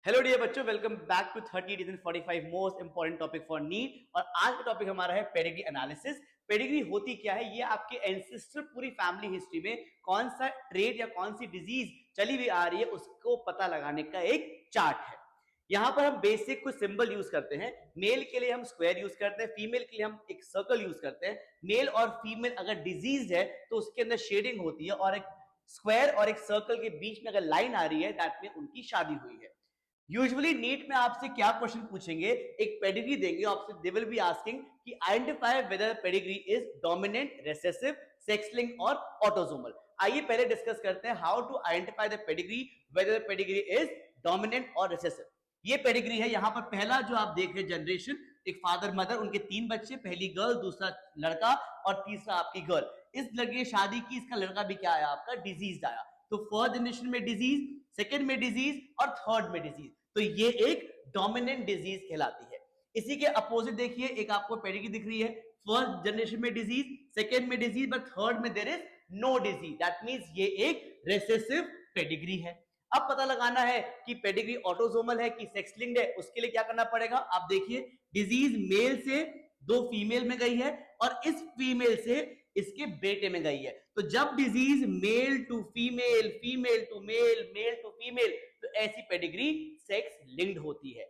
Hello dear बच्चों, welcome back to 30 reason 45 most important topic for NEET. और आज का टॉपिक हमारा है पेडिग्री एनालिसिस। पेडिग्री होती क्या है? ये आपके एंसेस्टर पूरी फैमिली हिस्ट्री में कौन सा ट्रेड या कौन सी डिजीज चली हुई आ रही है उसको पता लगाने का एक चार्ट है। यहाँ पर हम बेसिक कुछ सिंबल यूज करते हैं। मेल के लिए हम स्क्वायर यूज करते हैं, फीमेल के लिए हम एक सर्कल यूज करते हैं। मेल और फीमेल अगर डिजीज है तो उसके अंदर शेडिंग होती है, और एक स्क्वायर और एक सर्कल के बीच में अगर लाइन आ रही है दैट मीन उनकी शादी हुई है। यूजुअली नीट में आपसे क्या क्वेश्चन पूछेंगे, एक पेडिग्री देंगे आपसे, दे विल बी आस्किंग कि identify whether pedigree is dominant, recessive, sex linked और ऑटोसोमल। आइए पहले डिस्कस करते हैं how to identify the pedigree, whether pedigree is dominant और रिसेसिव। ये पेडिग्री है। यहाँ पर पहला जो आप देख रहे हैं जनरेशन, एक फादर मदर, उनके 3 बच्चे, पहली गर्ल, दूसरा लड़का और तीसरा आपकी गर्ल। इस लड़के की शादी की, इसका लड़का भी क्या आया आपका, डिजीज आया। तो फर्स्ट जनरेशन में डिजीज, सेकेंड में डिजीज और थर्ड में डिजीज, तो ये एक डोमिनेंट डिजीज कहलाती है। इसी के अपोजिट देखिए, एक आपको पेडिग्री दिख रही है, फर्स्ट जनरेशन में डिजीज, सेकेंड में डिजीज, बट थर्ड में there is no disease, that means ये एक रिसेसिव पेडिग्री है। अब पता लगाना है कि पेडिग्री ऑटोसोमल है कि सेक्स लिंक्ड है। उसके लिए क्या करना पड़ेगा, आप देखिए, डिजीज मेल से 2 फीमेल में गई है और इस फीमेल से इसके बेटे में गई है। तो जब disease male to female, female to male, male to female, तो ऐसी पेडिग्री सेक्स लिंक्ड होती है।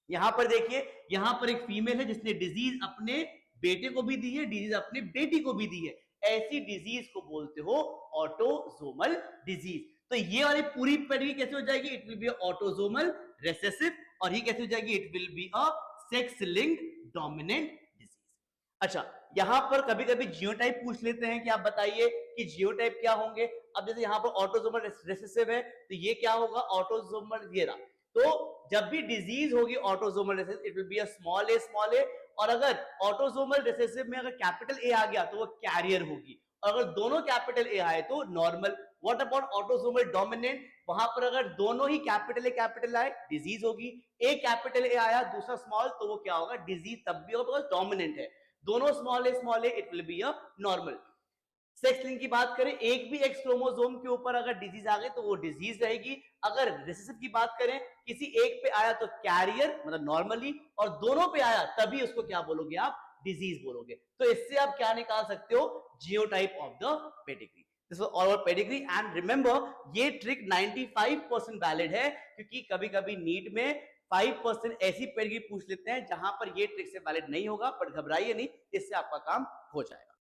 यहां पर देखिए, यहां पर एक फीमेल है जिसने डिजीज अपने बेटे को भी दी है, डिजीज अपने बेटी को भी दी है। ऐसी डिजीज को बोलते हो ऑटोसोमल डिजीज। तो ये वाली पूरी पेडिग्री कैसे हो जाएगी, it will B autosomal recessive, और ये कैसे हो जाएगी, it will be a sex linked dominant disease. अच्छा, यहां पर कभी कभी जियोटाइप पूछ लेते हैं कि आप बताइए कि जियोटाइप क्या होंगे। अब जैसे यहां पर ऑटोसोमल रिसेसिव है तो ये क्या होगा, ऑटोसोमल ये रहा। तो जब भी डिजीज होगी autosomal recessive, it will be a small a, और अगर ऑटोसोमल रिसेसिव में अगर कैपिटल ए आ गया तो वो कैरियर होगी, और अगर दोनों कैपिटल ए आए तो normal. What about autosomal dominant, वहां पर अगर दोनों ही कैपिटल आए डिजीज होगी, ए कैपिटल ए आया दूसरा स्मॉल, तो वो क्या होगा, डिजीज तब भी होगा, डोमिनेंट है। दोनों small A it will be a normal. Sex link की बात करें, एक भी एक्स क्रोमोसोम के ऊपर अगर डिजीज आ गई तो वो डिजीज रहेगी। अगर रिसेसिव की बात करें, किसी एक पे आया तो कैरियर मतलब नॉर्मली, और दोनों पे आया तभी उसको क्या बोलोगे आप, डिजीज बोलोगे। तो इससे आप क्या निकाल सकते हो, genotype of the pedigree. This was all about pedigree. And remember, ये ट्रिक 95% वैलिड है, क्योंकि कभी कभी नीट में 5% ऐसी पेडिग्री पूछ लेते हैं जहां पर ये ट्रिक से वैलिड नहीं होगा, पर घबराइए नहीं, इससे आपका काम हो जाएगा।